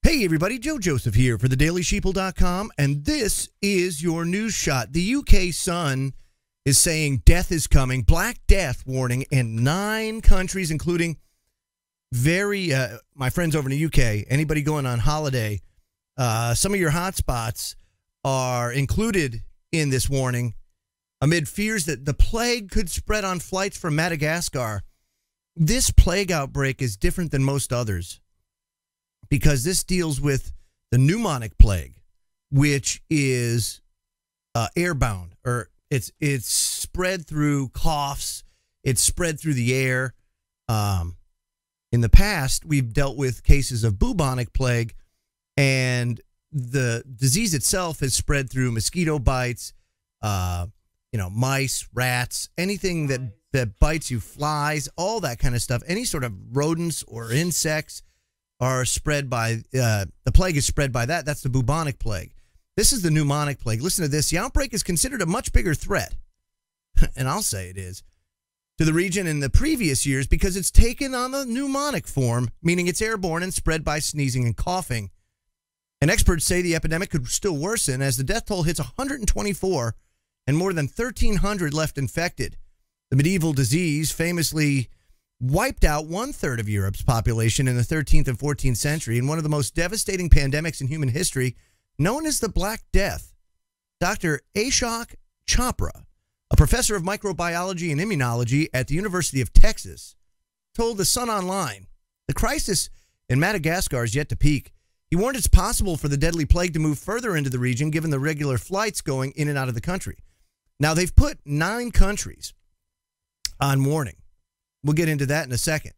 Hey everybody, Joe Joseph here for thedailysheeple.com, and this is your news shot. The UK Sun is saying death is coming, Black Death warning in 9 countries, including my friends over in the UK, anybody going on holiday, some of your hotspots are included in this warning amid fears that the plague could spread on flights from Madagascar. This plague outbreak is different than most others, because this deals with the pneumonic plague, which is airbound, or it's spread through coughs, it's spread through the air. In the past, we've dealt with cases of bubonic plague, and the disease itself is spread through mosquito bites, mice, rats, anything that bites you, flies, all that kind of stuff. Any sort of rodents or insects are spread by, the plague is spread by that. That's the bubonic plague. This is the pneumonic plague. Listen to this. The outbreak is considered a much bigger threat, and I'll say it is, to the region in the previous years because it's taken on the pneumonic form, meaning it's airborne and spread by sneezing and coughing. And experts say the epidemic could still worsen as the death toll hits 124 and more than 1,300 left infected. The medieval disease famously wiped out 1/3 of Europe's population in the 13th and 14th century in one of the most devastating pandemics in human history, known as the Black Death. Dr. Ashok Chopra, a professor of microbiology and immunology at the University of Texas, told The Sun Online, the crisis in Madagascar is yet to peak. He warned it's possible for the deadly plague to move further into the region given the regular flights going in and out of the country. Now, they've put 9 countries on warning. We'll get into that in a second.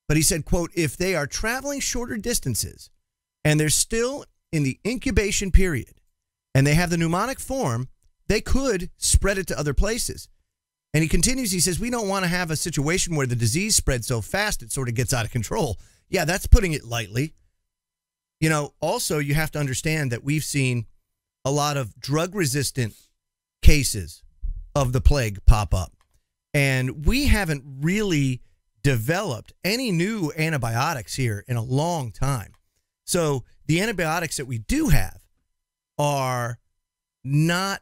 But he said, quote, if they are traveling shorter distances and they're still in the incubation period and they have the pneumonic form, they could spread it to other places. And he continues, he says, we don't want to have a situation where the disease spreads so fast it sort of gets out of control. Yeah, that's putting it lightly. You know, also you have to understand that we've seen a lot of drug-resistant cases of the plague pop up. And we haven't really developed any new antibiotics here in a long time. So the antibiotics that we do have are not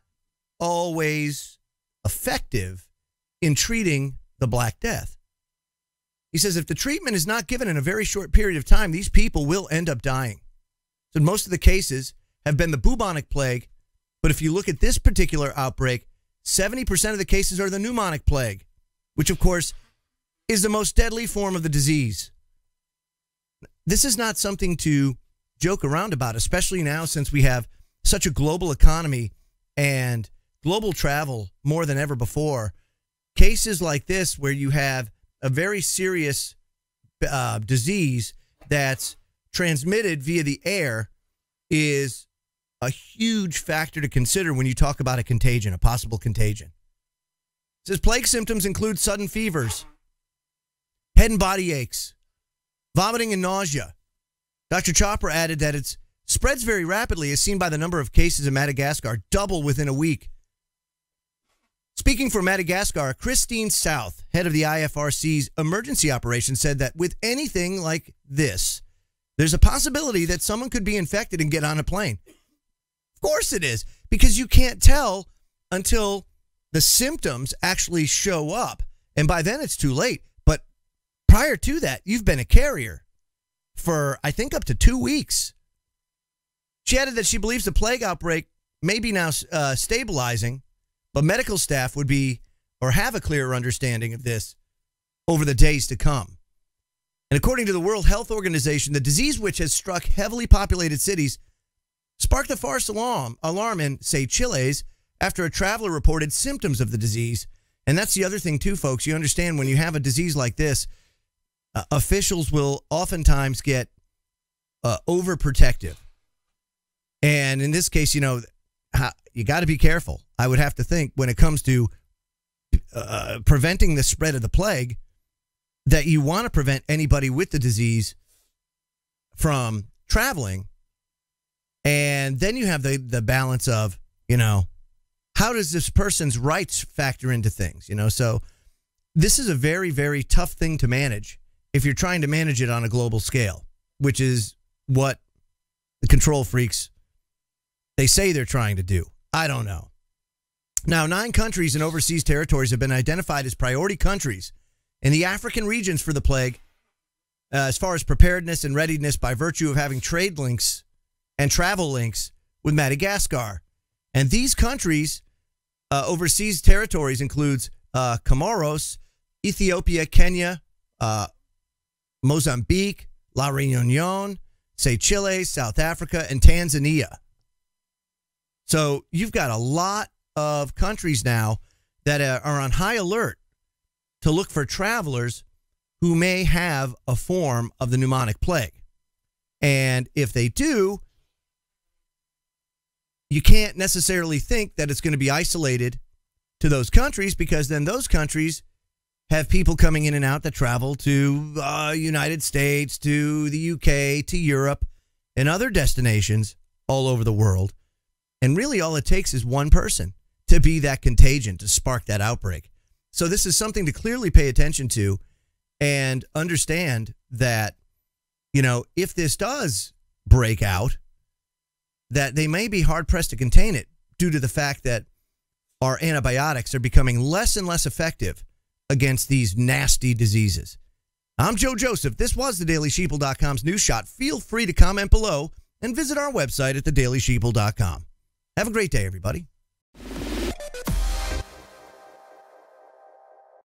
always effective in treating the Black Death. He says if the treatment is not given in a very short period of time, these people will end up dying. So most of the cases have been the bubonic plague, but if you look at this particular outbreak, 70% of the cases are the pneumonic plague, which, of course, is the most deadly form of the disease. This is not something to joke around about, especially now since we have such a global economy and global travel more than ever before. Cases like this where you have a very serious disease that's transmitted via the air is a huge factor to consider when you talk about a contagion, a possible contagion. It says plague symptoms include sudden fevers, head and body aches, vomiting and nausea. Dr. Chopra added that it spreads very rapidly, as seen by the number of cases in Madagascar, double within a week. Speaking for Madagascar, Christine South, head of the IFRC's emergency operations, said that with anything like this, there's a possibility that someone could be infected and get on a plane. Of course it is, because you can't tell until the symptoms actually show up, and by then it's too late. But prior to that, you've been a carrier for, I think, up to 2 weeks. She added that she believes the plague outbreak may be now stabilizing, but medical staff would be, or have a clearer understanding of this over the days to come. And according to the World Health Organization, the disease, which has struck heavily populated cities, sparked a false alarm in, say, Chile's after a traveler reported symptoms of the disease. And that's the other thing, too, folks. You understand when you have a disease like this, officials will oftentimes get overprotective. And in this case, you know, you got to be careful, I would have to think, when it comes to preventing the spread of the plague, that you want to prevent anybody with the disease from traveling. And then you have the balance of, you know, how does this person's rights factor into things? You know, so this is a very, very tough thing to manage if you're trying to manage it on a global scale, which is what the control freaks, they say they're trying to do. I don't know. Now, 9 countries and overseas territories have been identified as priority countries in the African regions for the plague, as far as preparedness and readiness by virtue of having trade links and travel links with Madagascar. And these countries, overseas territories, includes Comoros, Ethiopia, Kenya, Mozambique, La Reunion, Seychelles, South Africa, and Tanzania. So you've got a lot of countries now that are on high alert to look for travelers who may have a form of the pneumonic plague. And if they do, you can't necessarily think that it's going to be isolated to those countries, because then those countries have people coming in and out that travel to United States, to the UK, to Europe, and other destinations all over the world. And really all it takes is one person to be that contagion, to spark that outbreak. So this is something to clearly pay attention to and understand that, you know, if this does break out, that they may be hard-pressed to contain it due to the fact that our antibiotics are becoming less and less effective against these nasty diseases. I'm Joe Joseph. This was thedailysheeple.com's News Shot. Feel free to comment below and visit our website at thedailysheeple.com. Have a great day, everybody.